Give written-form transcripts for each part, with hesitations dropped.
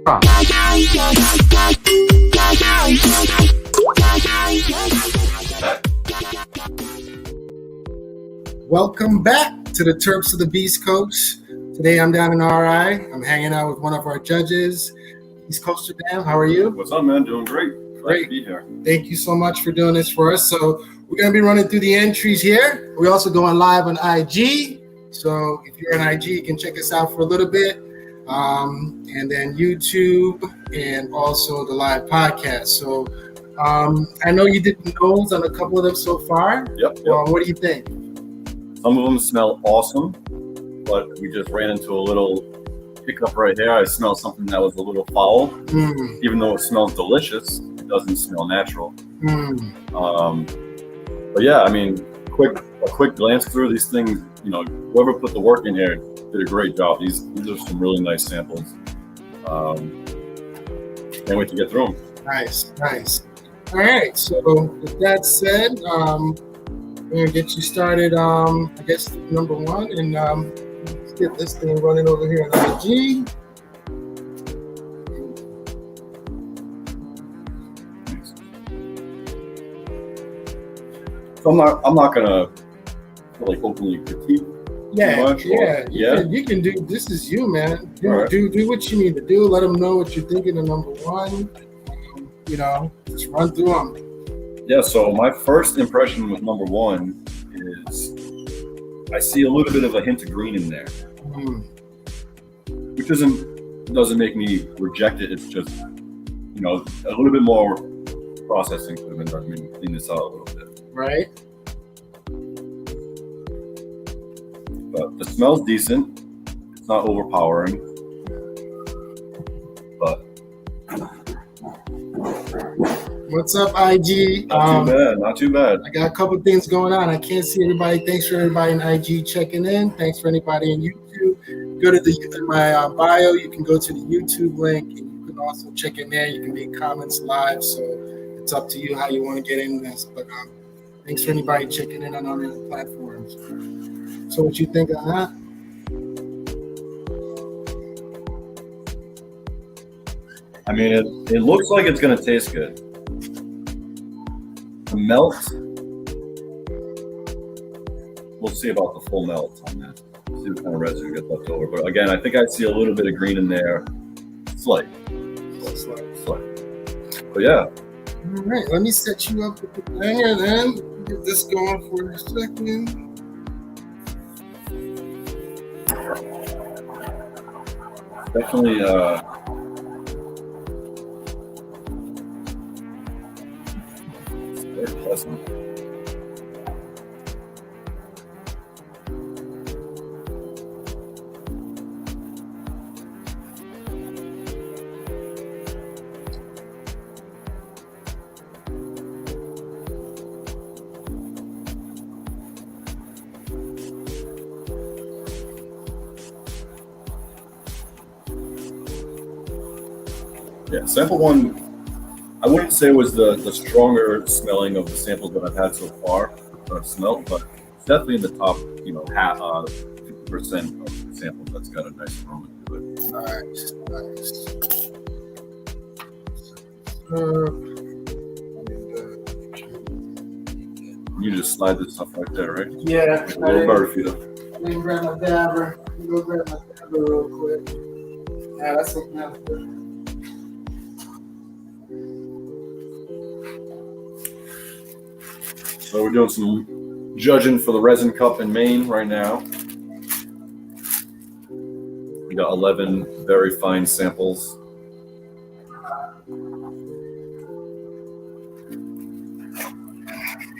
Welcome back to the Terps of the Beast Coast. Today I'm down in RI. I'm hanging out with one of our judges, Eastcoasterdam. How are you? What's up, man? Doing great. Glad to be here. Thank you so much for doing this for us. So we're going to be running through the entries here. We're also going live on IG. So if you're on IG, you can check us out for a little bit. And then YouTube and also the live podcast. So I know you did nose on a couple of them so far. Yep. What do you think? Some of them smell awesome, but we just ran into a little hiccup right here. I smelled something that was a little foul. Even though it smells delicious, it doesn't smell natural. But yeah, I mean, a quick glance through these things, you know, whoever put the work in here did a great job. These are some really nice samples. Can't wait to get through them. Nice. All right, so with that said, we're gonna get you started. I guess number one, and let's get this thing running over here on IG. So I'm not gonna like openly critique. You can do. This is you, man. Do what you need to do. Let them know what you're thinking of number one. Just run through them. Yeah. So my first impression with number one is I see a little bit of a hint of green in there, which doesn't make me reject it. It's just a little bit more processing could have been done. Maybe clean this out a little bit. Right. But the smell's decent. It's not overpowering. But what's up, IG? Not too bad. I got a couple things going on. I can't see everybody. Thanks for everybody in IG checking in. Thanks for anybody in YouTube. Go to my bio. You can go to the YouTube link, and you can also check in there. You can make comments live. So it's up to you how you want to get in this. But thanks for anybody checking in on other platforms. So what you think of that? I mean, it looks like it's going to taste good. The melt, we'll see about the full melt on that. See what kind of residue gets left over. But again, I think I see a little bit of green in there. Slight. But yeah. All right, let me set you up with the banger then. Get this going for a second. Definitely very pleasant. Yeah, sample one, I wouldn't say was the stronger smelling of the samples that I've had so far that I've smelled, but it's definitely in the top, 50% of the samples that's got a nice aroma to it. Nice. You just slide this stuff right there, right? Yeah. A little butter feeder. Let me grab my dabber. Go grab my dabber real quick. Yeah, that's looking out good. So we're doing some judging for the Resin Cup in Maine right now. We got 11 very fine samples. There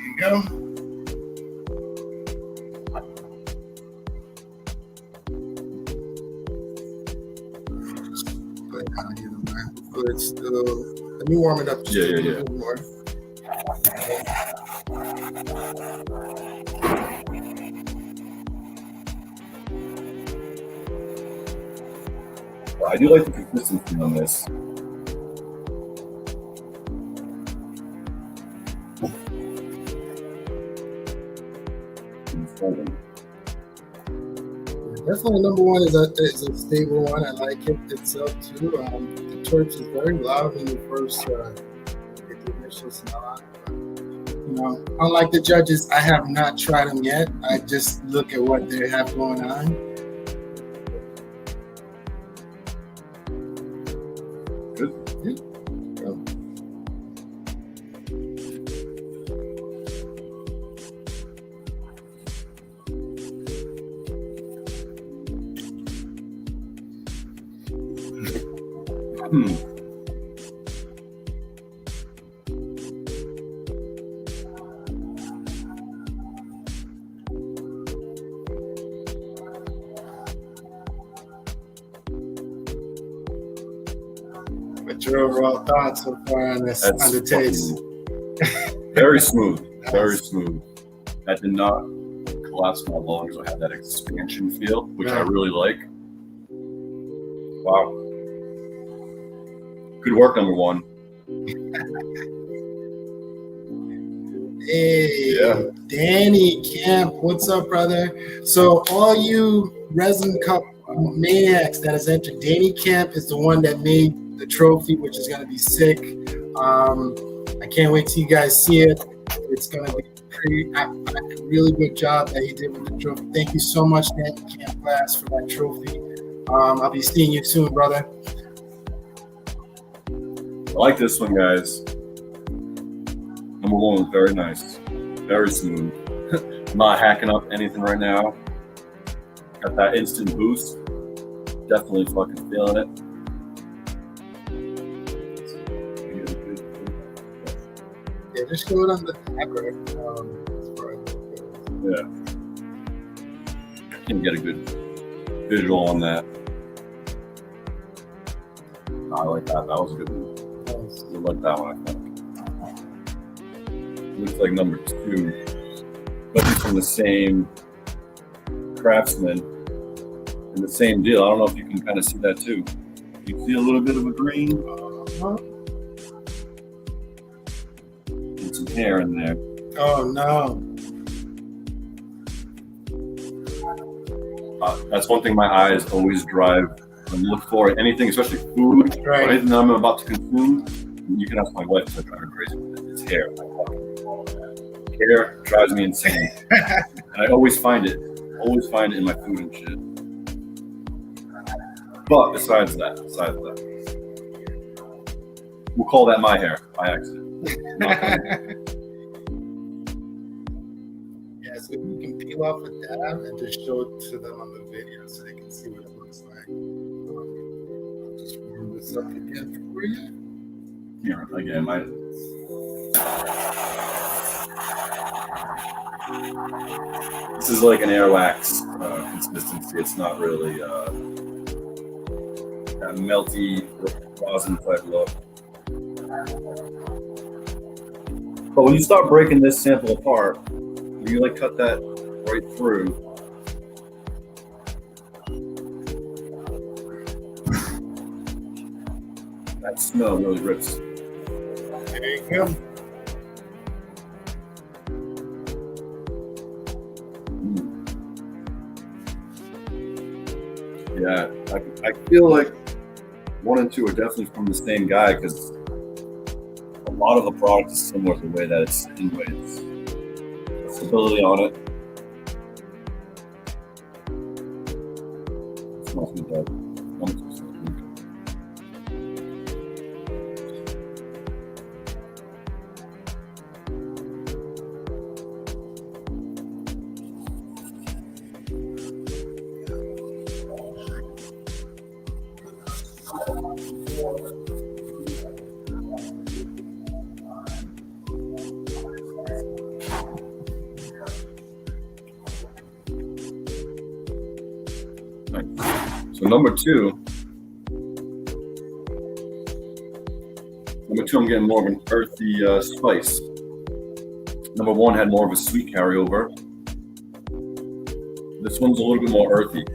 you go. It's still, let me warm it up just a little bit more. I do like the consistency on this. Definitely number one is a stable one. I like it itself too. The torch is very loud when you first get the initial smell on it. Unlike the judges, I have not tried them yet. I just look at what they have going on. Good. Yeah. What's your overall thoughts so far on this, on the taste? Very smooth. Very smooth. That did not collapse my lungs or have that expansion feel, which I really like. Wow. Good work, number one. Hey, Danny Camp, what's up, brother? So all you Resin Cup maniacs that has entered, Danny Camp is the one that made the trophy, which is going to be sick. I can't wait till you guys see it. It's going to be a really good job that he did with the trophy. Thank you so much, Danny Camp Glass, for that trophy. I'll be seeing you soon, brother. I like this one, guys. Number one was very nice, very smooth. I'm not hacking up anything right now. Got that instant boost. Definitely fucking feeling it. Yeah, just go it on the tapper. Yeah. Can get a good visual on that. I like that. That was a good one. I like that one, I think. Looks like number two. But he's from the same craftsman and the same deal. I don't know if you can kind of see that too. You see a little bit of a green? And some hair in there. Oh, no. That's one thing my eyes always drive and look for. Anything, especially food, or anything that I'm about to consume. You can ask my wife if I drive her crazy with it. It's hair. Hair drives me insane. And I always find it. Always find it in my food and shit. But besides that, we'll call that my hair by accident. Yeah, so you can peel off a dab and just show it to them on the video so they can see what it looks like. I'll just warm this up again for you. Here, again, this is like an airwax consistency. It's not really that melty rosin type look. But when you start breaking this sample apart, you like cut that right through. That smell really rips. There you go. Yeah, I feel like 1 and 2 are definitely from the same guy because a lot of the product is similar to the way that it's anyways. Stability on it. It smells good though. 1 and 2 smells really good. So number two, I'm getting more of an earthy spice. Number 1 had more of a sweet carryover. This one's a little bit more earthy,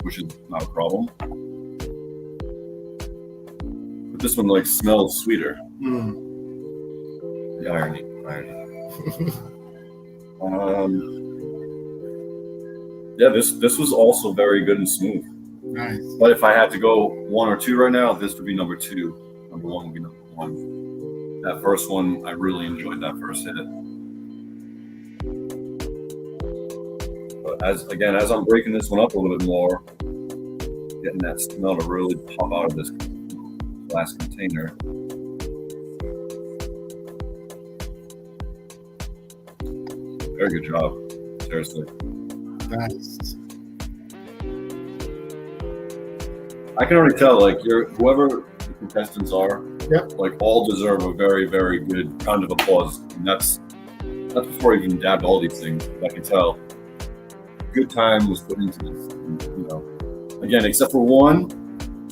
which is not a problem. But this one like smells sweeter. The irony. Yeah, this was also very good and smooth. Nice. But if I had to go 1 or 2 right now, this would be number 2. Number 1 would be number 1. That first one, I really enjoyed that first hit. But as I'm breaking this one up a little bit more, getting that smell to really pop out of this glass container. Very good job, seriously. Nice. I can already tell, like, whoever the contestants are, yep, like, all deserve a very, very good round of applause. And that's before I even dabbed all these things. I can tell good time was put into this. You know, again, except for one,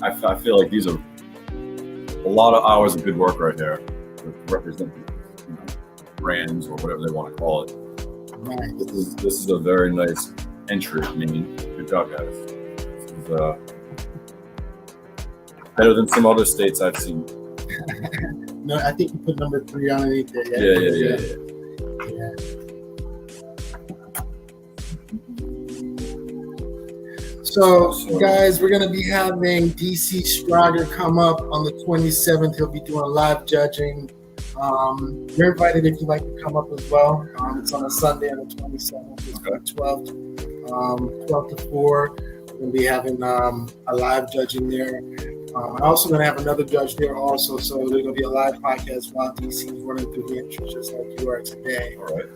I feel like these are a lot of hours of good work right here to represent, you know, brands or whatever they want to call it. Nice. This is a very nice entry. I mean, good job, guys. This is better than some other states I've seen. No, I think you put number 3 underneath there. Yeah. So, guys, we're going to be having DC Strager come up on the 27th. He'll be doing live judging. You're invited if you'd like to come up as well. It's on a Sunday on the 27th. It's from 12 to 4. We're going to be having a live judging there. I'm also going to have another judge there also, so there's going to be a live podcast while DC is running through the entries just like you are today. All right.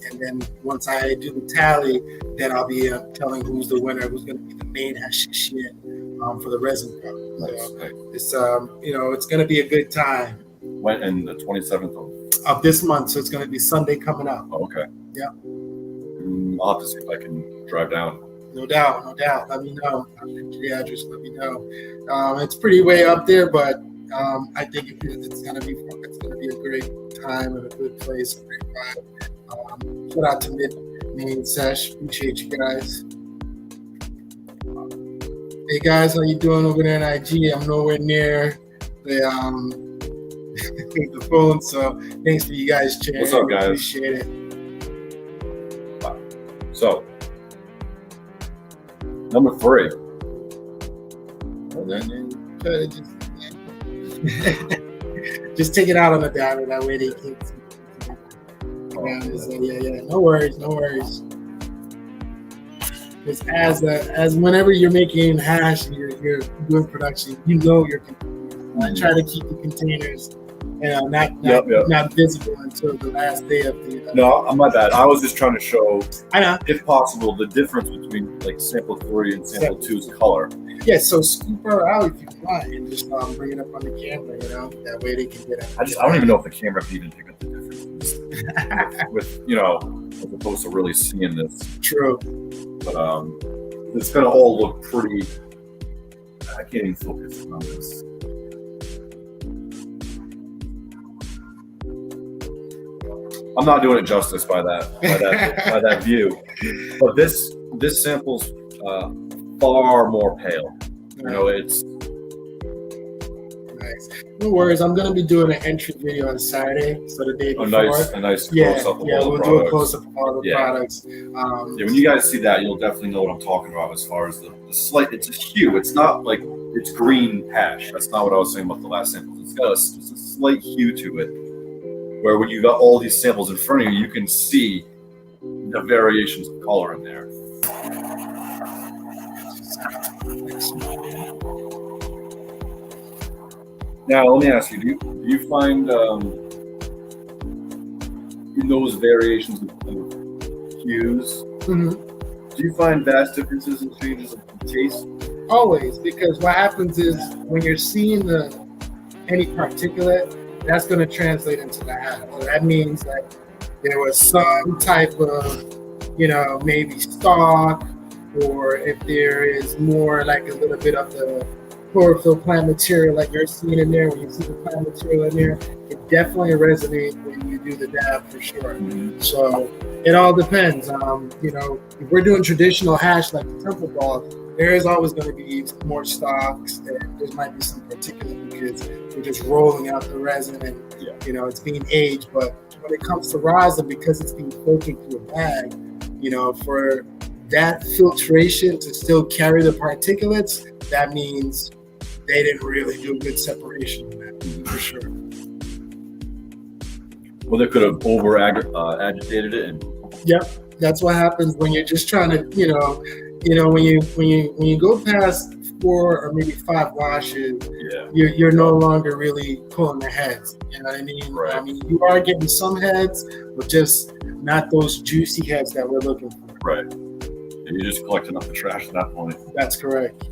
And then once I do the tally, then I'll be telling who's the winner, who's going to be the main hashishin for the Resin Cup. Nice. So it's it's going to be a good time. When? And the 27th of this month, so it's going to be Sunday coming up. Oh, okay. Yeah. I'll have to see if I can drive down. No doubt. Let me know. I'll send you the address. Let me know. It's pretty way up there, but I think it's gonna be fun. It's gonna be a great time and a good place, a great vibe. Shout out to Maine Sesh. Appreciate you guys. Hey guys, how you doing over there in IG? I'm nowhere near the the phone, so thanks for you guys sharing. What's up, guys? Appreciate it. So. Number 3. Just take it out on the diver. That way they can't see. Yeah. No worries. Because as whenever you're making hash and you're doing production, you know your containers. I try to keep the containers not visible until the last day of the. No, my bad. I was just trying to show, I know, if possible, the difference between like sample 3 and sample 2's color. Yeah, so scoop her out if you want and just bring it up on the camera. That way they can get it. I don't even know if the camera can even pick up the difference with as opposed to really seeing this. True. But it's gonna all look pretty. I can't even focus on this. I'm not doing it justice by that view, but this sample's far more pale. It's nice. No worries. I'm gonna be doing an entry video on Saturday, so the day before. A nice close up of all the products. We'll do a close up of all the products. When you guys see that, you'll definitely know what I'm talking about as far as the slight. It's a hue. It's not like it's green hash. That's not what I was saying about the last samples. It's got just a slight hue to it. Where when you got all these samples in front of you, you can see the variations of color in there. Now, let me ask you: do you find in those variations of hues, do you find vast differences in changes of taste? Always, because what happens is when you're seeing any particulate, that's going to translate into the hash. So that means that there was some type of, maybe stalk, or if there is more like a little bit of the chlorophyll plant material like you're seeing in there, when you see the plant material in there, it definitely resonates when you do the dab for sure. So it all depends. If we're doing traditional hash like the temple ball, there is always going to be more stocks, and there might be some particulate because we're just rolling out the resin and it's being aged. But when it comes to rosin, because it's being filtered through a bag, for that filtration to still carry the particulates, that means they didn't really do good separation of that, for sure. Well, they could have over agitated it. And Yep, that's what happens when you're just trying to, when you go past 4 or maybe 5 washes, you're no longer really pulling the heads. You know what I mean? Right. I mean, you are getting some heads, but just not those juicy heads that we're looking for. Right. And you're just collecting up the trash at that point. That's correct.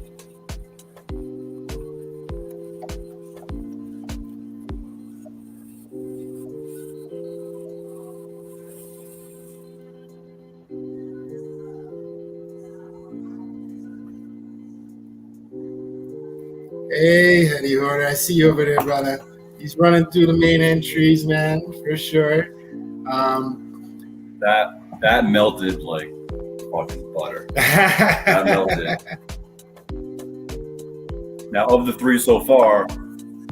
Hey, Eddie Horner, I see you over there, brother. He's running through the Maine Entries, man, for sure. That melted like fucking butter. That melted. Now, of the 3 so far,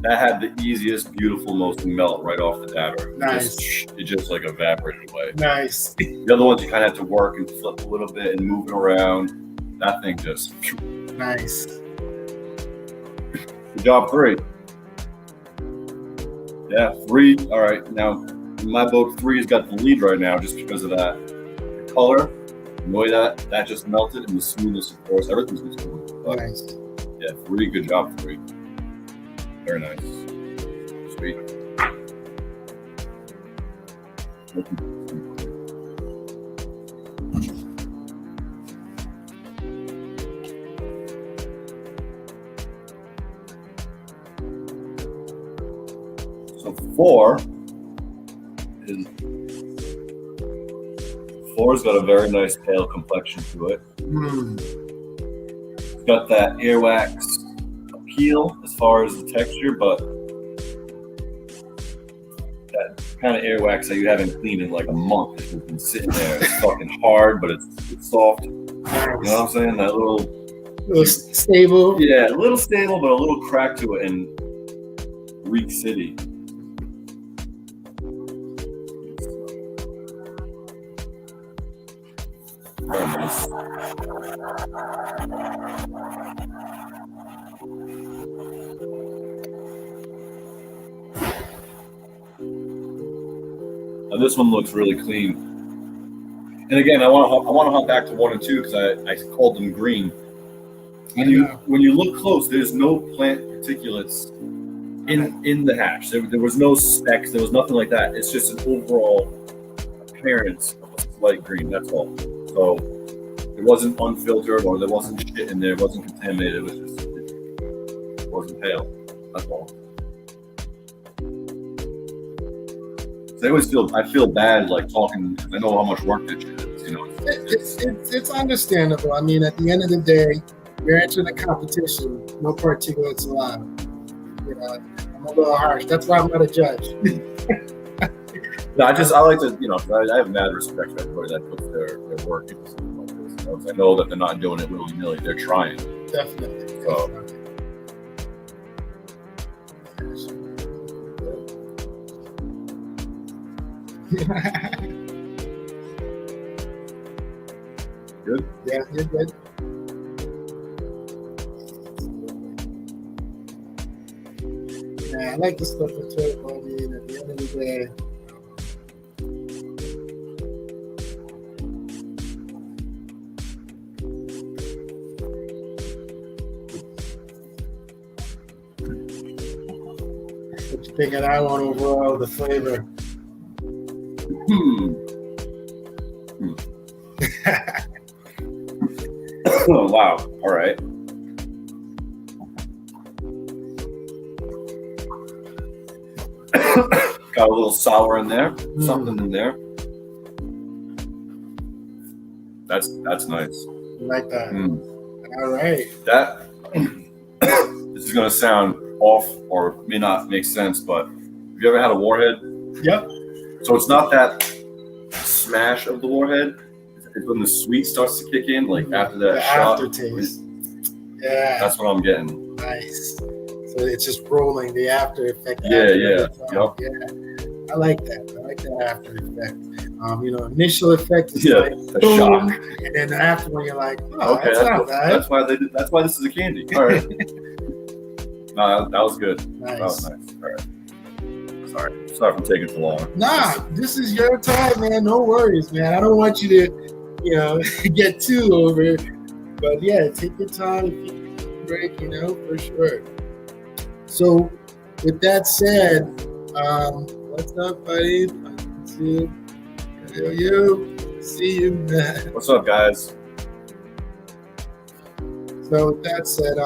that had the easiest, beautiful, most melt right off the batter. Nice. It just like evaporated away. Nice. The other ones you kind of have to work and flip a little bit and move it around. That thing just. Nice. Good job, 3. Yeah, 3. All right. Now, in my boat, 3 has got the lead right now just because of that. The color, the way that just melted, and the smoothness, of course. Everything's been smooth. But Nice. yeah, 3. Good job, 3. Very nice. Sweet. So 4's got a very nice pale complexion to it. It's got that earwax appeal as far as the texture, but that kind of earwax that you haven't cleaned in like a month. It's been sitting there. It's fucking hard, but it's soft. You know what I'm saying? That little stable. Yeah, a little stable, but a little crack to it in Greek City. Very nice. Now this one looks really clean. And again, I want to hop back to 1 and 2 because I called them green. When you look close, there's no plant particulates in the hash. There was no specks. There was nothing like that. It's just an overall appearance of a slight green. That's all. So it wasn't unfiltered or there wasn't shit in there. It wasn't contaminated. It was just it wasn't pale. That's all. So I feel bad like talking because I know how much work that shit is. You know, it's understandable. I mean, at the end of the day, you're entering a competition. No particulates allowed. You know, I'm a little harsh. That's why I'm not a judge. No, I like to, I have mad respect for everybody that puts their work into something like this. You know, I know that they're not doing it willy-nilly. They're trying. Definitely. So. Good? Yeah, you're good. Yeah, I like the stuff into it, but I mean, at the end of the day, what you think of that one overall, the flavor? Oh, wow. All right. Got a little sour in there. Something in there. That's nice. You like that? All right. That this is gonna sound off or may not make sense, but have you ever had a warhead? Yep. So it's not that smash of the warhead. It's when the sweet starts to kick in, like after that shot. Aftertaste. Yeah. That's what I'm getting. Nice. So it's just rolling the after effect. Yeah. Yeah. I like that. I like that after effect. Initial effect is like the boom, shock. and then after when you're like, oh, Okay, that's not bad. that's why they did. That's why this is a candy. All right. No, that was good. Nice. That was nice. All right. Sorry for taking too long. Nah, this is your time, man. No worries, man. I don't want you to, get too over it. But yeah, take your time. If you need a break, for sure. So, with that said, what's up, buddy? Yo, see you, man. What's up, guys? So, with that said,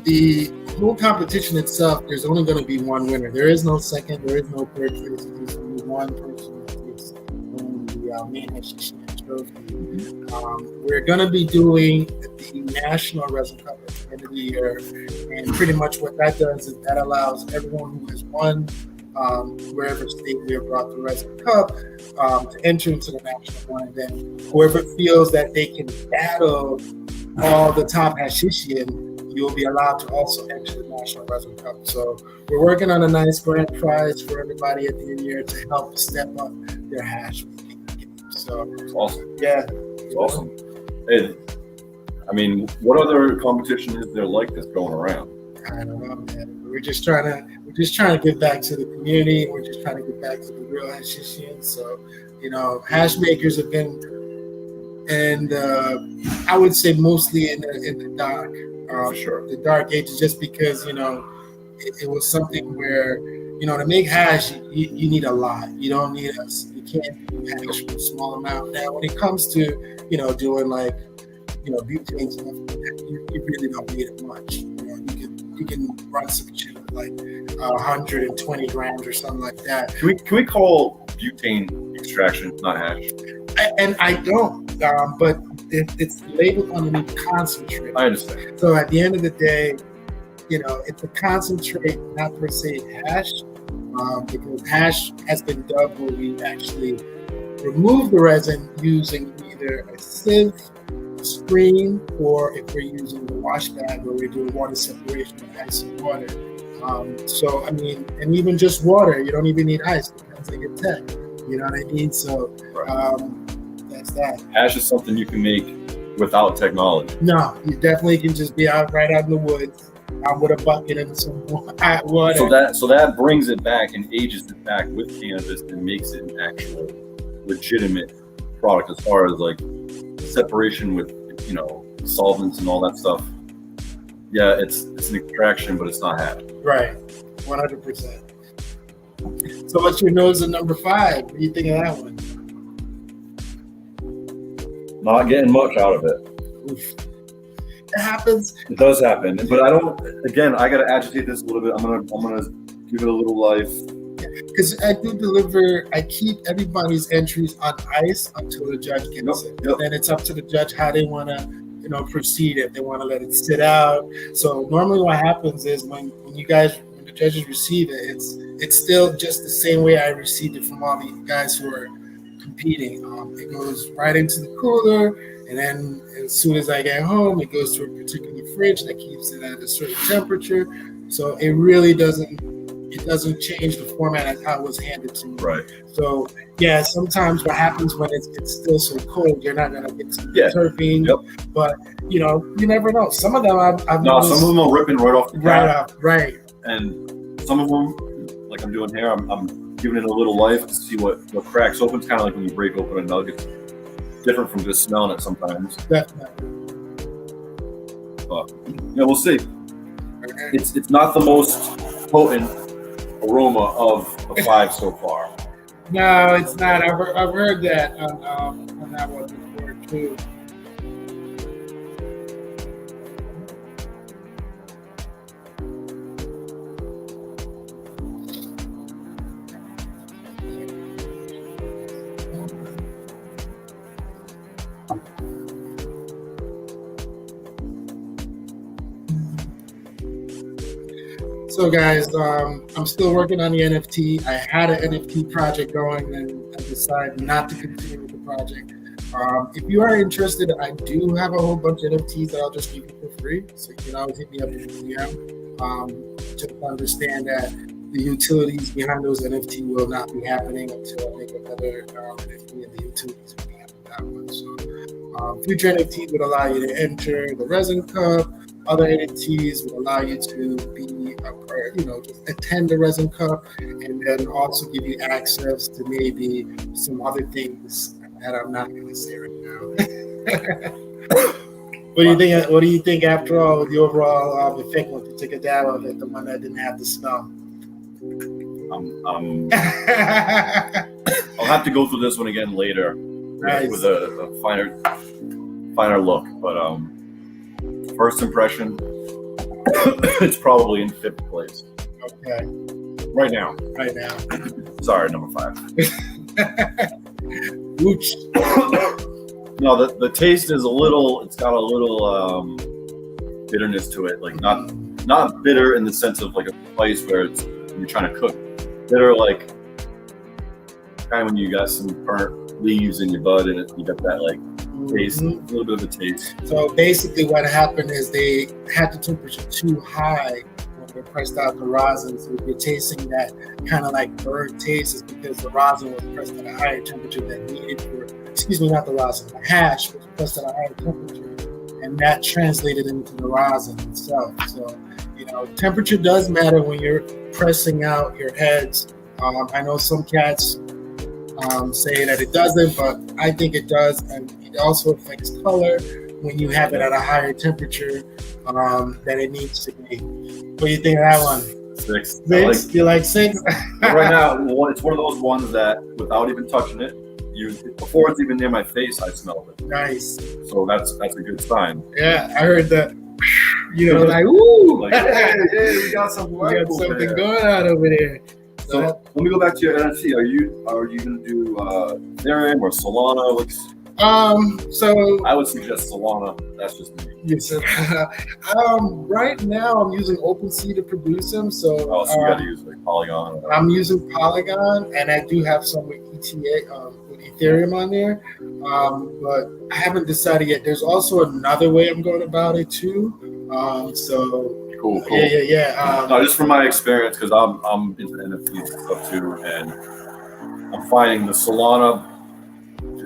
the whole competition itself, there's only going to be one winner. There is no second. There is no third place. There's only one person that takes the Maine Entries trophy. We're going to be doing the National Resin Cup at the end of the year, and pretty much what that does is that allows everyone who has won wherever state we have brought the Resin Cup to enter into the national one, and then whoever feels that they can battle all the top Hashishian, you'll be allowed to also enter the National Resin Cup. So we're working on a nice grand prize for everybody at the end of the year to help step up their hash making game. So it's awesome. Yeah. It's awesome. Hey, I mean, what other competition is there like this going around? I don't know, man. We're just trying to give back to the community. We're just trying to give back to the real Hashishians. So, hash makers have been, and I would say mostly in the dark. For sure. The dark ages, just because it was something where to make hash you need a lot. You don't need us. You can't do hash with a small amount. Now when it comes to doing like butane stuff, you really don't need it much. You can run some shit with like 120 grams or something like that. Can we call butane extraction not hash? I don't, but it's labeled underneath concentrate. I understand. So at the end of the day, it's a concentrate, not per se hash, because hash has been dubbed where we actually remove the resin using either a sieve, screen, or if we're using the wash bag where we're doing water separation of ice and water. So I mean, and even just water, you don't even need ice. Depends on your tech. You know what I mean? So that's that. Hash is something you can make without technology. No, you definitely can just be right out in the woods with a bucket and some hot water. So that brings it back and ages it back with cannabis and makes it an actual legitimate product as far as like separation with solvents and all that stuff. Yeah, it's an extraction, but it's not hash. Right, 100%. So what's your nose at number 5? What do you think of that one? Not getting much out of it. Oof. It happens. It does happen, but I don't. Again, I got to agitate this a little bit. I'm gonna give it a little life. Because I do deliver. I keep everybody's entries on ice until the judge gets it. Yep. Then it's up to the judge how they want to, proceed. If they want to let it sit out. So normally, what happens is when the judges receive it, it's still just the same way I received it from all the guys who are competing. It goes right into the cooler, and then as soon as I get home, it goes to a particular fridge that keeps it at a certain temperature. So it really doesn't change the format as how it was handed to me. Right. So yeah, sometimes what happens when it's still so cold, you're not gonna get some terpene. Yep. But you never know. Some of them I've some of them are ripping right off the cap. Right. And some of them, like I'm doing here, I'm giving it a little life to see what cracks open. It's kind of like when you break open a nugget. Different from just smelling it sometimes. Definitely. But we'll see. It's not the most potent aroma of the 5 so far. No, it's not. I've heard that on that one before too. So guys, I'm still working on the NFT. I had an NFT project going and I decided not to continue with the project. If you are interested, I do have a whole bunch of NFTs that I'll just give you for free. So you can always hit me up in the DM. Just understand that the utilities behind those NFT will not be happening until I make another NFT, and the utilities will be having that one. So future NFTs would allow you to enter the Resin Cup. Other NFTs will allow you to be, just attend the Resin Cup, and then also give you access to maybe some other things that I'm not going to say right now. What do you think? What do you think after all with the overall effect once you take a dab of it, the one that didn't have the smell? I'll have to go through this one again later with a finer look. But first impression, it's probably in 5th place. Okay. Right now. Right now. Sorry, number 5. Whoosh. No, the taste is it's got a little bitterness to it. Like not bitter in the sense of like a place where you're trying to cook. Bitter like kind of when you got some burnt leaves in your bud and you got that like taste, a little bit of a taste. So basically what happened is they had the temperature too high when they pressed out the rosin. So if you're tasting that kind of like burnt taste, is because the rosin was pressed at a higher temperature than needed not the rosin, the hash was pressed at a higher temperature, and that translated into the rosin itself. So, temperature does matter when you're pressing out your heads. I know some cats say that it doesn't, but I think it does, and it also affects color when you have it at a higher temperature than it needs to be. What do you think of that one? 6. 6? You like 6? Right now, it's one of those ones that without even touching it, before it's even near my face, I smell it. Nice. So that's a good sign. Yeah, I heard that. Like, ooh, like, hey, we got something going on over there. So let me go back to your NFT. Are you gonna do Ethereum or Solana? So I would suggest Solana. That's just me. Yes. Right now I'm using OpenSea to produce them. So you got to use like Polygon. I'm using Polygon, and I do have some with with Ethereum on there. But I haven't decided yet. There's also another way I'm going about it too. Cool. Yeah. No, just from my experience, because I'm into NFTs and stuff too, and I'm finding the Solana.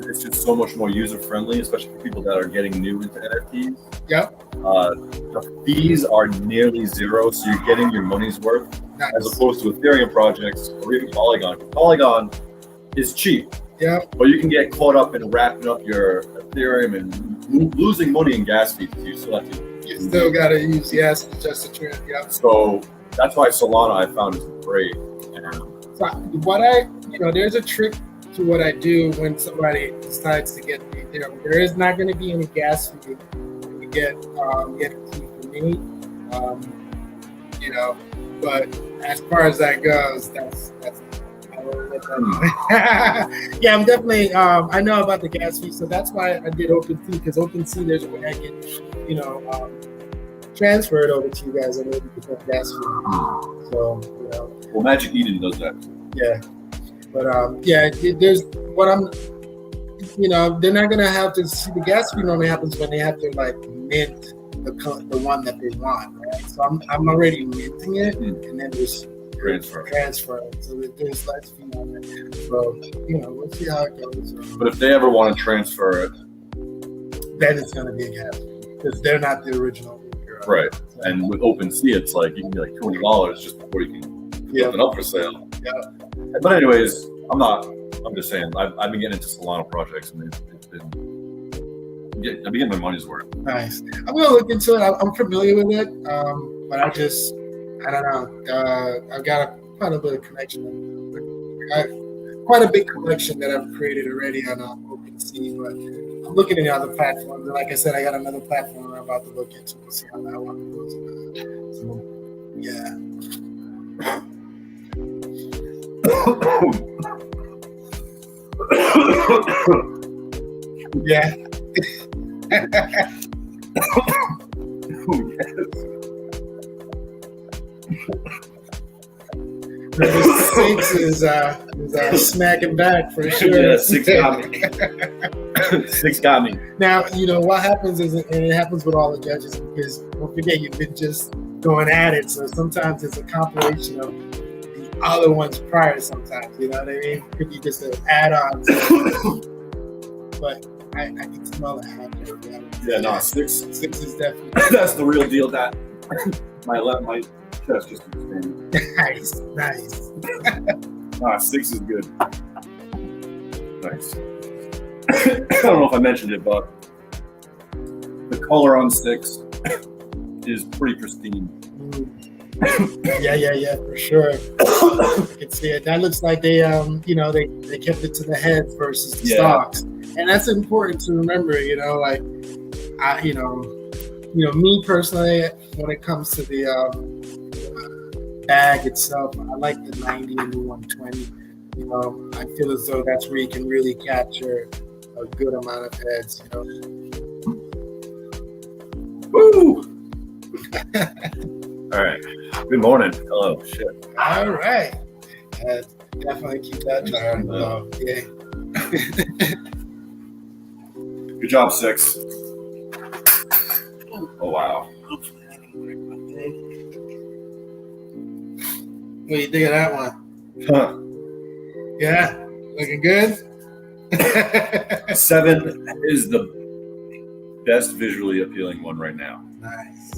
It's just so much more user friendly, especially for people that are getting new into NFTs. Yep. The fees are nearly zero, so you're getting your money's worth, nice. As opposed to Ethereum projects or even Polygon. Polygon is cheap. Yeah. But you can get caught up in wrapping up your Ethereum and losing money in gas fees. You still have to. You still got to use just a trend. Yeah. So that's why Solana I found is great. So there's a trick to what I do when somebody decides to get the Ethereum. There is not going to be any gas fee when you get a fee from me. But as far as that goes, that's yeah, I'm definitely I know about the gas fee, so that's why I did OpenSea, because OpenSea there's a way I can transfer it over to you guys and maybe get gas fee. So well, Magic Eden does that. Yeah. But there's what I'm, they're not gonna have to see the gas fee. Normally happens when they have to like mint the one that they want, right? So I'm already minting it, and then there's transfer. So there's less fee on it. So we'll see how it goes. But if they ever want to transfer it, then it's gonna be a gas fee because they're not the original. Right. So, and with OpenSea, it's like you can be like $20 just before you can put it up for sale. Yeah. But anyways, I'm just saying, I've been getting into Solana projects, and I've been getting my money's worth. Nice. I'm going to look into it. I'm familiar with it, but I don't know. I've got quite a bit of connection. Quite a big collection that I've created already on OpenSea, but I'm looking at other platforms. And like I said, I got another platform I'm about to look into. We'll see how that one goes. So, yeah. Yeah. Number 6 is smacking back for sure. Yeah, 6 got me. 6 got me. Now, what happens is, and it happens with all the judges, because don't forget, you've been just going at it. So sometimes it's a compilation of other ones prior sometimes, you know what I mean? Could be just an add-on. But I can smell the happiness. Yeah, no, 6. 6 is definitely. That's the real deal. That my chest just expanded. Nice. 6 is good. Nice. I don't know if I mentioned it, but the color on 6 is pretty pristine. Yeah, for sure. I can see it. That looks like they they kept it to the head versus the stalks, and that's important to remember. Like me personally, when it comes to the bag itself, I like the 90 and the 120. I feel as though that's where you can really capture a good amount of heads. Woo! All right. Good morning. Hello. Shit. All right. Definitely keep that trying. Yeah. Good job, 6. Oh, wow. What do you think of that one? Huh. Yeah. Looking good? 7 is the best visually appealing one right now. Nice.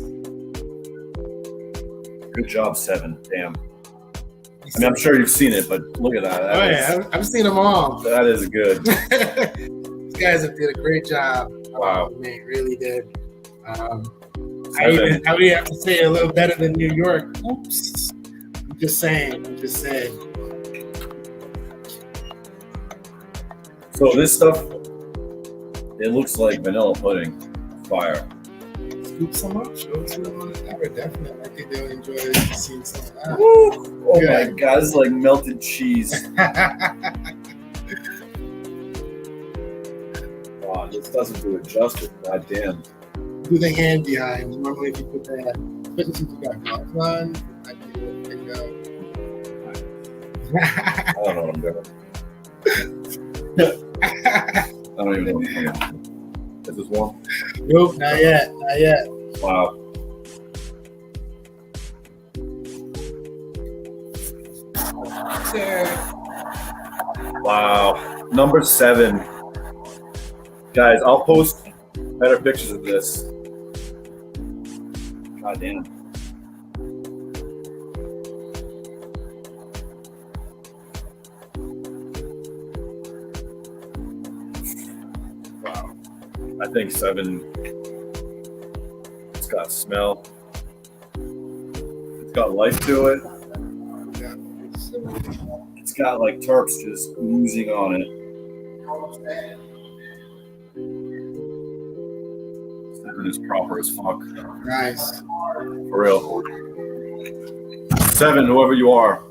Good job, 7. Damn. I mean, I'm sure you've seen it, but look at that. I've seen them all. That is good. These guys have did a great job. Wow. They really did. I would have to say a little better than New York. Oops. I'm just saying. So this stuff, it looks like vanilla pudding. Fire. Scoop some up, show it to them on the cover. Definitely. I think they'll enjoy seeing some of that. Woo! Oh my God, this is like melted cheese. Wow, this doesn't do it justice. God damn. Do the hand behind. Normally, if you put that, especially since you got gloves on, I think it'll pick up. I don't know what I'm doing. I don't even know what I'm doing. Is this one? Nope, not yet. Wow. Wow. Number 7. Guys, I'll post better pictures of this. God damn. Wow. I think 7. It's got smell. It's got life to it. It's got like terps just oozing on it. 7 is proper as fuck. Nice. For real. 7, whoever you are.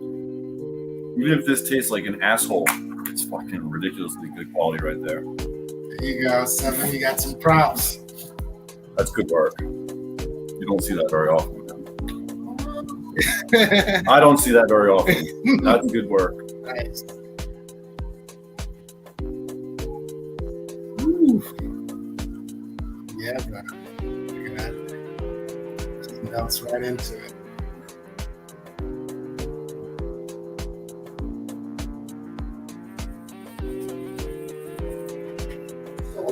Even if this tastes like an asshole, it's fucking ridiculously good quality right there. There you go, 7. You got some props. That's good work. You don't see that very often. I don't see that very often. That's good work. Nice. Ooh. Yeah, bro. Look at that. Just melts right into it.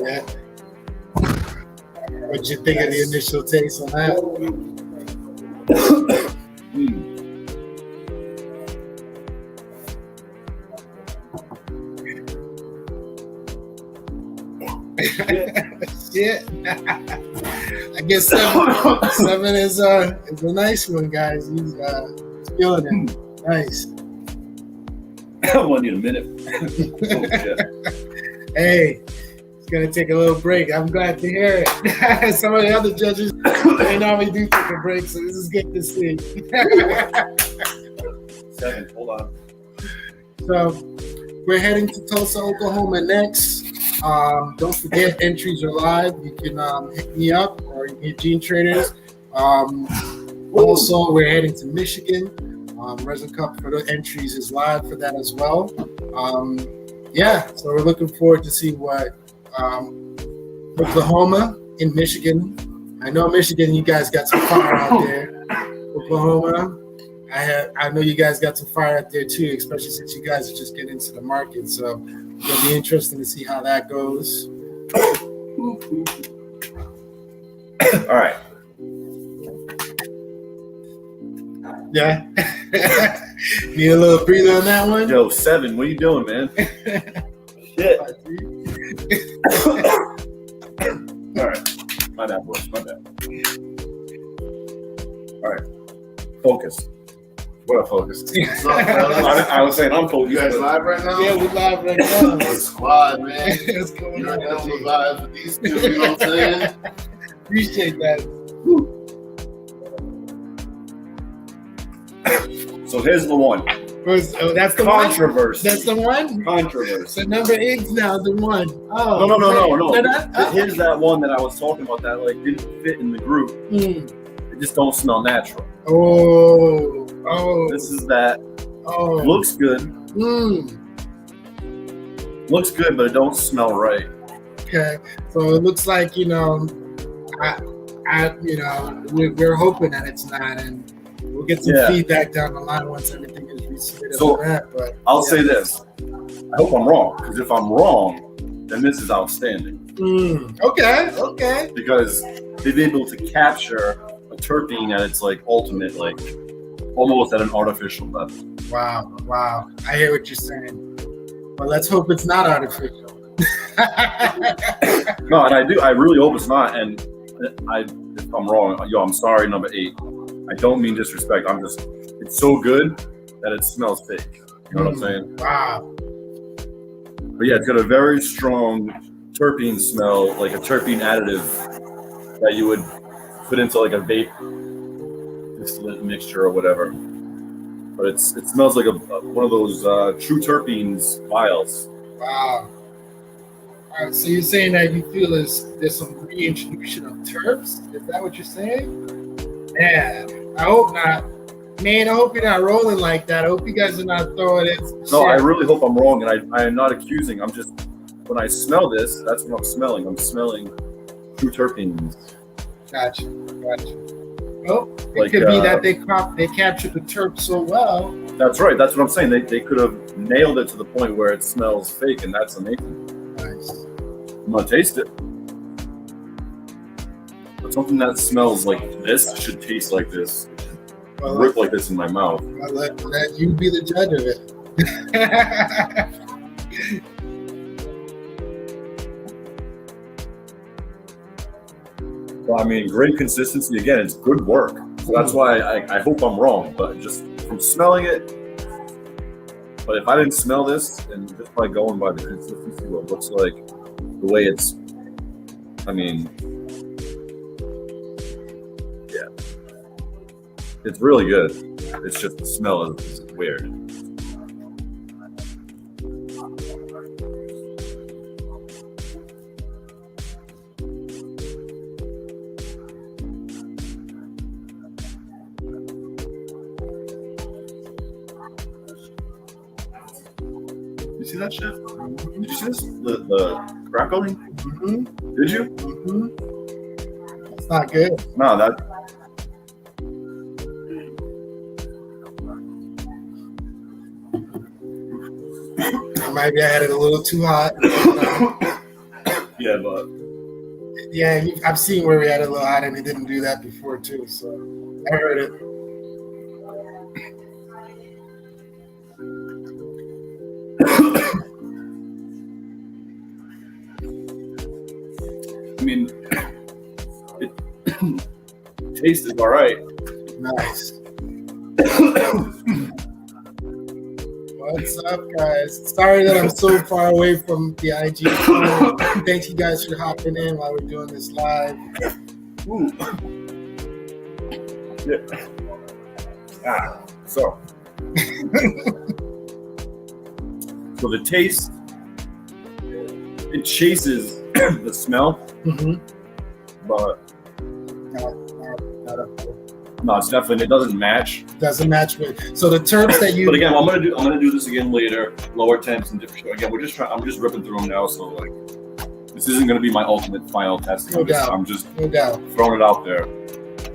Yeah. What'd you think of the initial taste on that? Shit. I guess 7 is a nice one, guys. He's feeling it. Nice. I want you a minute. Oh, shit. Hey, it's gonna take a little break. I'm glad to hear it. Some of the other judges, they normally do take a break, so this is good to see. 7, hold on. So we're heading to Tulsa, Oklahoma next. Don't forget, entries are live. You can hit me up or you can hit Gene Traders. Also, we're heading to Michigan. Resin Cup for the entries is live for that as well. So we're looking forward to see what Oklahoma in Michigan. I know Michigan, you guys got some fire out there. Oklahoma, I know you guys got some fire out there too, especially since you guys are just getting into the market. So it'll be interesting to see how that goes. All right. Yeah. Need a little breather on that one? Yo, 7, what are you doing, man? Shit. All right. My bad, boys. My bad. All right. Focus. What a focus. I was saying I'm focused. You guys live right now? Yeah, we're live right now. The squad, man. What's going You on? know the vibes with these two, you know what I'm saying? Appreciate that. So here's the one. That's the one? Controversy. That's the one? Controversy. So number 8's now the one. Oh. No. Here's that one that I was talking about that like didn't fit in the group. It just don't smell natural. Oh. This is that. Oh. Looks good. Looks good, but it don't smell right. Okay. So it looks like, we're hoping that it's not, and we'll get some feedback down the line once everything is resubmitted. So on that, but I'll say this. I hope I'm wrong, because if I'm wrong, then this is outstanding. Okay. Because they've been able to capture a terpene at its like ultimate, like almost at an artificial level. Wow. I hear what you're saying. But let's hope it's not artificial. No, and I really hope it's not. And if I'm wrong, I'm sorry, number 8. I don't mean disrespect. It's so good that it smells fake. You know what I'm saying? Wow. But yeah, it's got a very strong terpene smell, like a terpene additive that you would put into like a vape distillate mixture or whatever. But it smells like one of those true terpenes vials. Wow. All right, so you're saying that you feel there's some reintroduction of terps? Is that what you're saying? Man, I hope not. Man, I hope you're not rolling like that. I hope you guys are not throwing it. No, I really hope I'm wrong, and I am not accusing. I'm just, when I smell this, that's what I'm smelling. I'm smelling true terpenes. Gotcha. Well, it could be that they captured the terp so well. That's right. That's what I'm saying. They could have nailed it to the point where it smells fake, and that's amazing. Nice. I'm gonna taste it. But something that smells like this should taste like this. Well, rip like this in my mouth. I'll let you be the judge of it. Well, I mean, great consistency. Again, it's good work. So that's why I hope I'm wrong. But just from smelling it, but if I didn't smell this, and just by going by the consistency, what it looks like, the way it's, I mean, yeah, it's really good. It's just the smell is weird. You see that shit? Did you see this? The crackling? Mm-hmm. Did you? Mm-hmm. It's not good. No, that. Maybe I had it a little too hot. Yeah, but. Yeah, I've seen where we had it a little hot and it didn't do that before too. So I heard it. I mean, it tastes all right. Nice. What's up, guys? Sorry that I'm so far away from the IG. Thank you guys for hopping in while we're doing this live. Ooh. Yeah. So the taste, it chases the smell, but no, it's definitely, it doesn't match. Doesn't match with. So the terms that you. But again, I'm gonna do this again later. Lower temps and different. Again, I'm just ripping through them now. So like, this isn't gonna be my ultimate final testing. No doubt. I'm just no doubt throwing it out there.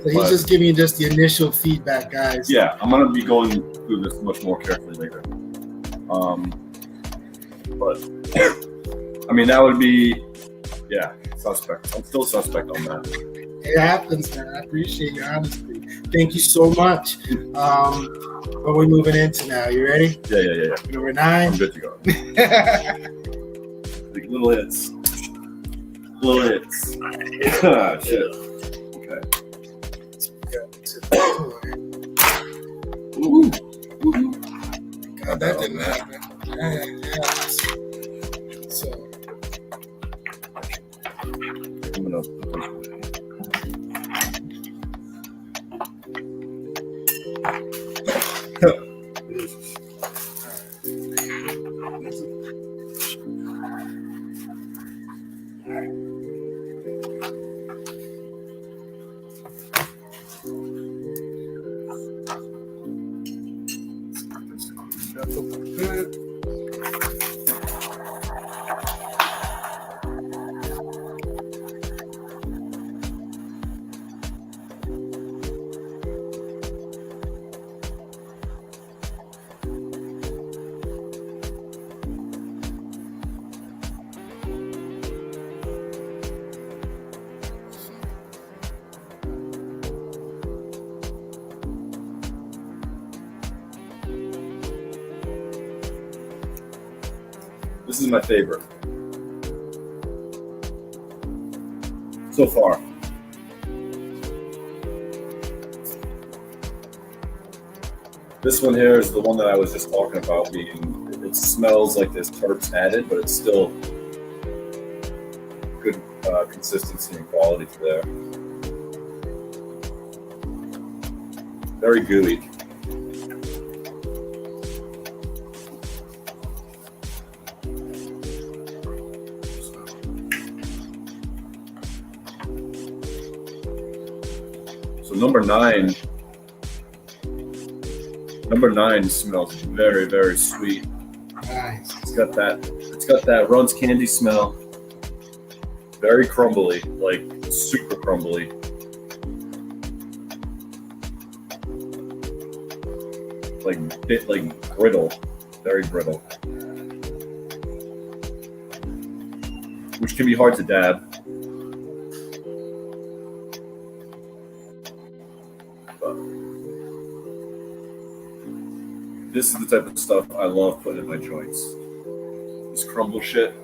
So he's just giving you just the initial feedback, guys. Yeah, I'm gonna be going through this much more carefully later. But I mean, that would be, yeah, suspect. I'm still suspect on that. It happens, man. I appreciate your honesty. Thank you so much. What are we moving into now? You ready? Yeah. Number 9. I'm good to go. Like little hits. Ah, shit. Okay. Ooh. God, that didn't happen. Yeah. So. I'm gonna put those away. This is my favorite so far. This one here is the one that I was just talking about being, it smells like there's terps added, but it's still good consistency and quality to there. Very gooey. So number nine smells very, very sweet. Nice. It's got that Runs candy smell. Very crumbly, like super crumbly. Like brittle, very brittle. Which can be hard to dab. This is the type of stuff I love putting in my joints. This crumble shit.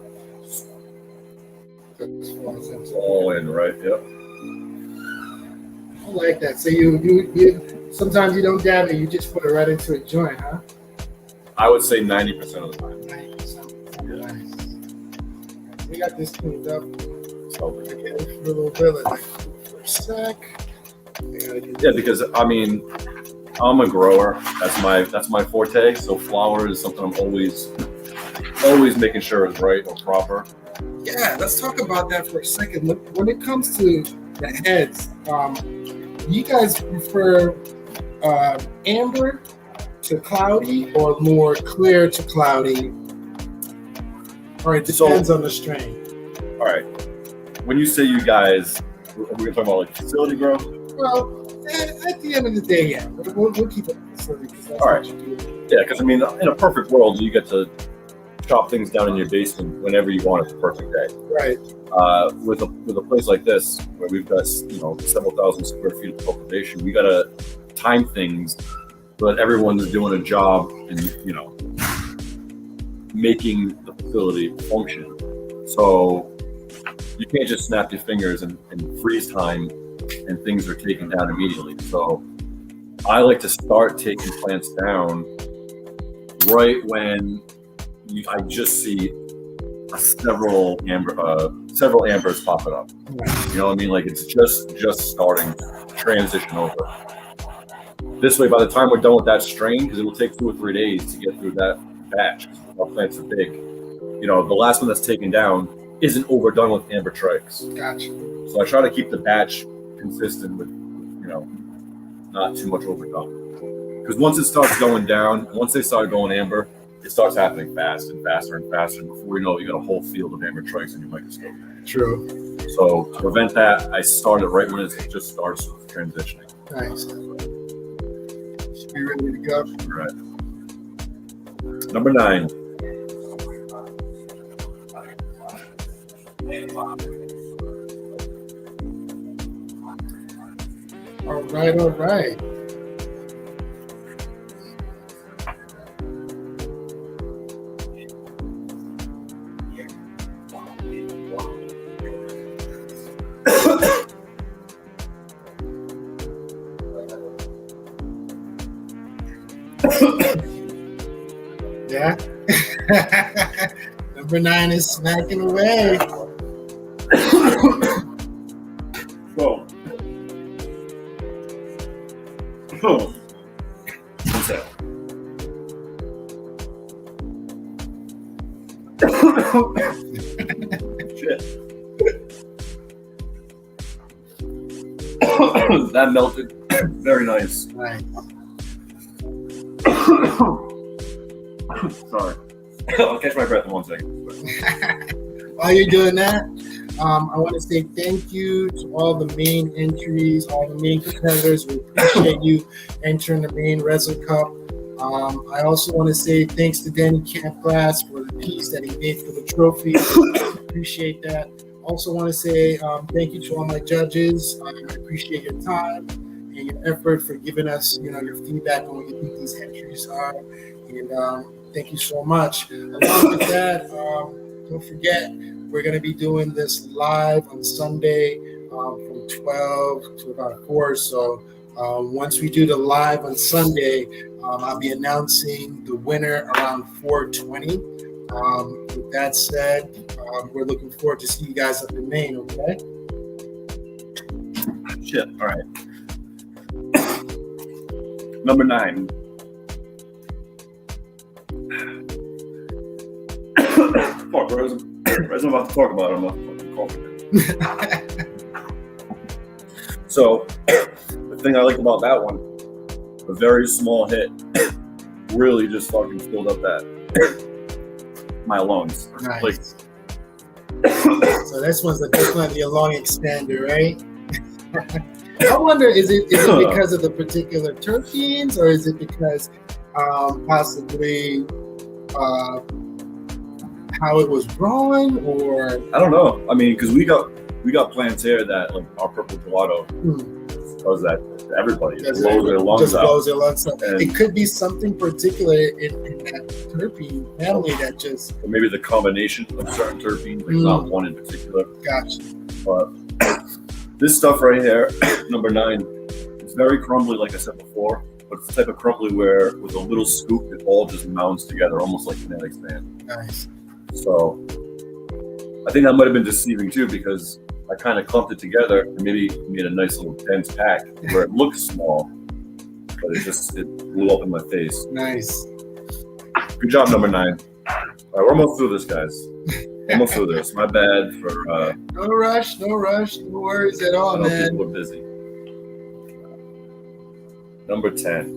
It's all in, right? Yep. I like that. So you sometimes you don't dab it, you just put it right into a joint, huh? I would say 90% of the time. 90%. Yeah. Nice. We got this cleaned up. So, Again, for a little bit, like for a sec. yeah, because I mean, I'm a grower. That's my forte. So flower is something I'm always making sure is right or proper. Yeah, let's talk about that for a second. Look, when it comes to the heads, you guys prefer amber to cloudy or more clear to cloudy? Or it depends on the strain. All right. When you say you guys, are we talking about like facility growth? Well, at the end of the day, yeah, we'll keep it facility because that's All what right. you do. Yeah, because I mean, in a perfect world, you get to chop things down in your basement whenever you want. It's a perfect day. Right. With a place like this, where we've got several thousand square feet of cultivation, we gotta time things so that everyone's doing a job and making the facility function. So you can't just snap your fingers and freeze time, and things are taken down immediately. So I like to start taking plants down right when I just see several ambers popping up. Right. You know what I mean? Like it's just starting to transition over. This way, by the time we're done with that strain, because it will take 2 or 3 days to get through that batch, our plants are big. The last one that's taken down isn't overdone with amber trikes. Gotcha. So I try to keep the batch consistent with, not too much overdone. Because once it starts going down, once they start going amber, it starts happening fast and faster and faster. And before you know it, you got a whole field of amber trikes in your microscope. True. So to prevent that, I started right when it just starts transitioning. Nice. Should be ready to go. All right. Number 9. All right. Yeah. Number 9 is snacking away. Whoa. Oh. What's that? Shit. That melted. Very nice. Right. Sorry. I'll catch my breath in 1 second. While you're doing that, I want to say thank you to all the Maine entries, all the Maine competitors. We appreciate you entering the Maine Resin Cup. I also want to say thanks to Danny Campglass for the piece that he made for the trophy. Appreciate that. Also want to say thank you to all my judges. I appreciate your time and your effort for giving us, your feedback on what you think these entries are. And thank you so much. Along with that, don't forget, we're going to be doing this live on Sunday from 12 to about 4. So once we do the live on Sunday, I'll be announcing the winner around 4:20. With that said, we're looking forward to see you guys up in Maine, okay? Shit. All right. Number 9. Fuck, Resin. I'm about to talk about it. I'm not fucking confident. So, the thing I like about that one, a very small hit, really just fucking filled up my lungs. Nice. Like, So this one's definitely a long extender, right? I wonder, is it because of the particular terpenes, or is it because possibly how it was growing, or I don't know. I mean, because we got plants here that like our purple gelato does that to everybody. It blows their lungs out. Blows their lungs out. And it could be something particular in that terpene family that just. Or maybe the combination of certain terpenes, like not one in particular. Gotcha. But this stuff right here, number 9, it's very crumbly, like I said before. But it's the type of crumbly where with a little scoop, it all just mounds together, almost like kinetic sand. Nice. So I think that might have been deceiving too, because I kind of clumped it together and maybe made a nice little dense pack where it looks small, but it blew up in my face. Nice. Good job, number 9. All right, we're almost through this, guys. Almost through this. My bad for. No rush, no worries at all, man. People are busy. Number 10.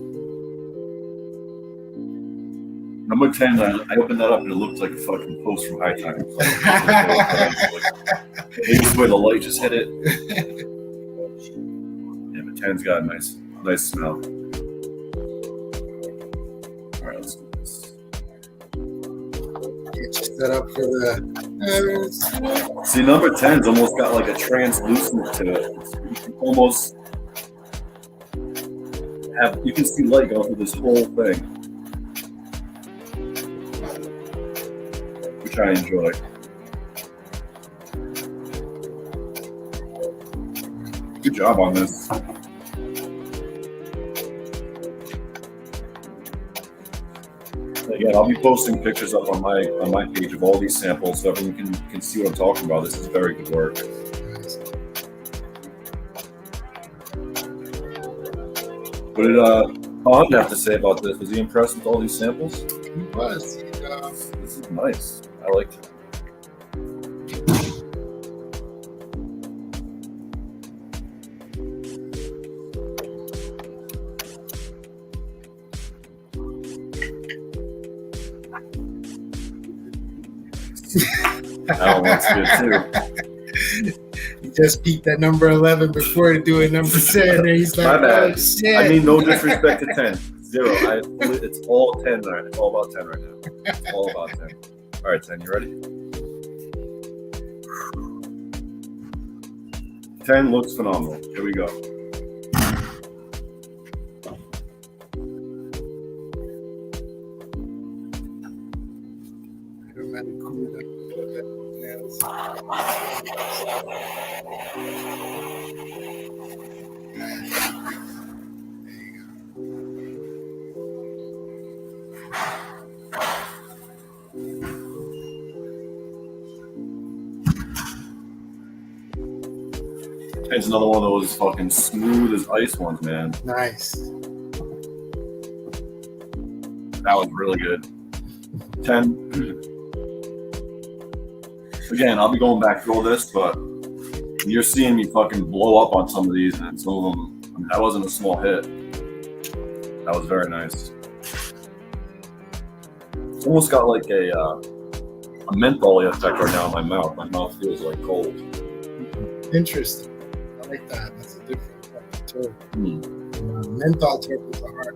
Number 10, I opened that up and it looked like a fucking post from High Times. Maybe the way the light just hit it. Yeah, but 10's got a nice smell. All right, let's do this. Get you set up for the. See, number 10's almost got like a translucent to it. You can almost you can see light going through this whole thing, which I enjoy. Good job on this. Again, I'll be posting pictures up on my page of all these samples so everyone can see what I'm talking about. This is very good work. What did Tom have to say about this? Was he impressed with all these samples? He was. This is nice. I like it. That one looks good too. You just peaked at number 11 before doing number 10. And he's My like, bad. oh, shit. I mean, no disrespect to 10. 0. It's all 10 right. It's all about 10 right now. It's all about 10. All right, 10. You ready? 10 looks phenomenal. Here we go. It's another one of those fucking smooth as ice ones, man. Nice. That was really good. 10. Again, I'll be going back through all this, but you're seeing me fucking blow up on some of these, and some of them, I mean, that wasn't a small hit. That was very nice. It's almost got like a menthol effect right now in my mouth. My mouth feels like cold. Interesting. I like that. That's a different type of turtle. Menthol turtles are hard.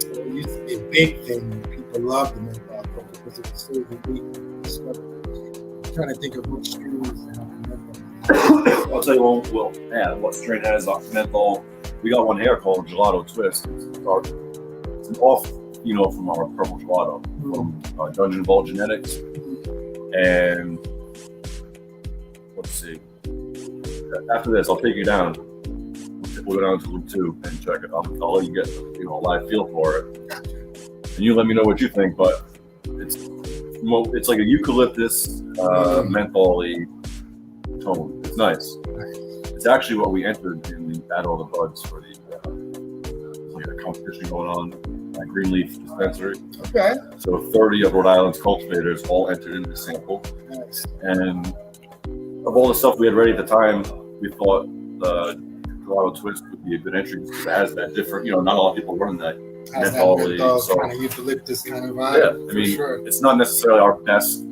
It used to be a big thing. People loved the menthol turtle because it was so unique. I'm trying to think of which strains have menthol. I'll tell you what strain has menthol. We got one here called Gelato Twist. It's an off, from our purple gelato from Dungeon Vault Genetics. And let's see. After this, I'll take you down. We'll go down to Loop 2 and check it. I'll let you get a live feel for it, and you let me know what you think. But it's like a eucalyptus menthol-y tone. It's nice. It's actually what we entered in the Battle of the Buds for the like a competition going on at Greenleaf Dispensary. Okay. So 30 of Rhode Island's cultivators all entered into the sample. Nice. And of all the stuff we had ready at the time, we thought the Gelato Twist would be a good entry because it has that different, not a lot of people run that menthol-y. So, kind of eucalyptus kind of vibe. yeah, I mean, it's not necessarily our best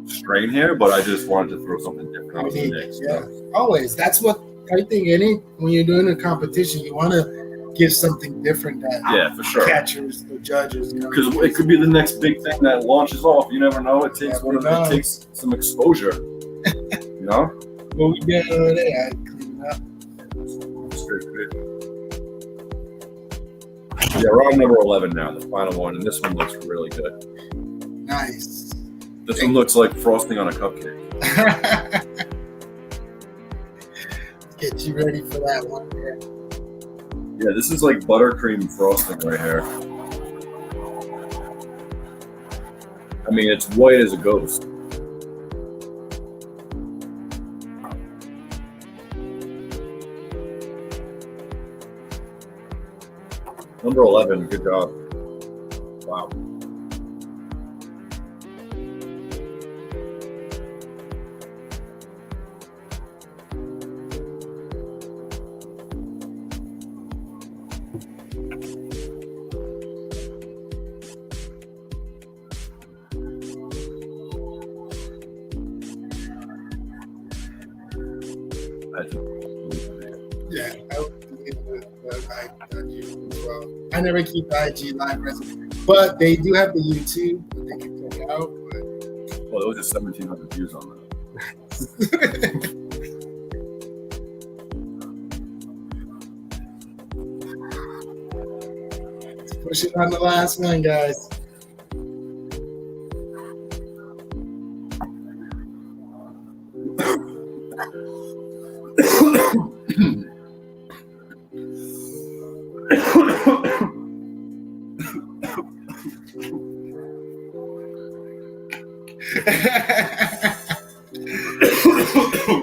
strain here, but I just wanted to throw something different into the mix. Yeah, always. That's what I think. When you're doing a competition, you want to give something different that for sure. Catchers, the judges, because it could be the next big thing that launches off. You never know. It takes it takes some exposure. What we did over there, I cleaned up. Straight. Yeah, we're on number 11 now, the final one, and this one looks really good. Nice. This one looks like frosting on a cupcake. Get you ready for that one here. Yeah, this is like buttercream frosting right here. I mean, it's white as a ghost. Number 11, good job. Wow. Yeah, I would believe the IG as well. I never keep the IG live resin, but they do have the YouTube that they can check out. Well, there was just 1,700 views on that. Let's push it on the last one, guys.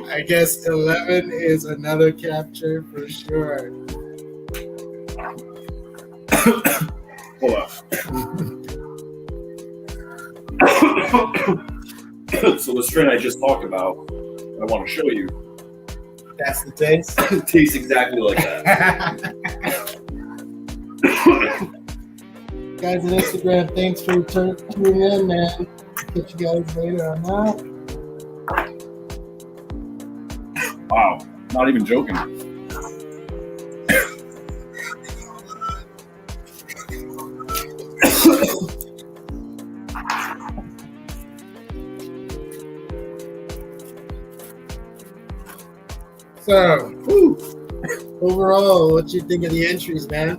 I guess 11 is another capture for sure. Hold on. So the strain I just talked about, I want to show you. That's the taste? It tastes exactly like that. Guys on Instagram, thanks for tuning in, man. Catch you guys later on that. Not even joking. So, overall, what you think of the entries, man?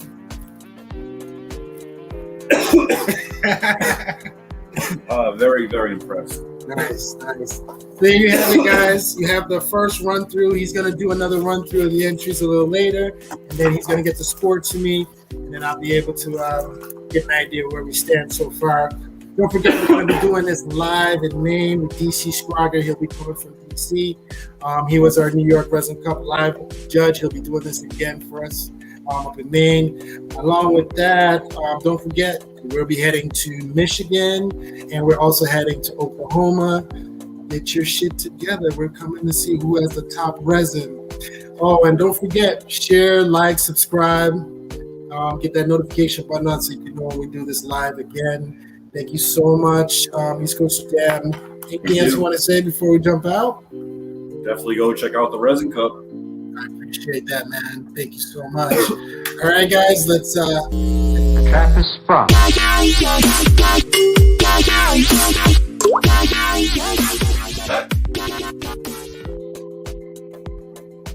Very, very impressed. Nice. There you have it, guys. You have the first run through. He's going to do another run through of the entries a little later, and then he's going to get the score to me, and then I'll be able to get an idea where we stand so far. Don't forget, we're going to be doing this live in Maine with DC Scrogger. He'll be coming from DC. He was our New York Resin Cup live judge. He'll be doing this again for us up in Maine. Along with that, don't forget, we'll be heading to Michigan, and we're also heading to Oklahoma. Get your shit together. We're coming to see who has the top resin. Oh, and don't forget, share, like, subscribe. Get that notification button on so you can know when we do this live again. Thank you so much, Eastcoasterdam. Anything else you want to say before we jump out? Definitely go check out the Resin Cup. I appreciate that, man. Thank you so much. All right, guys, let's... The trap is sprung.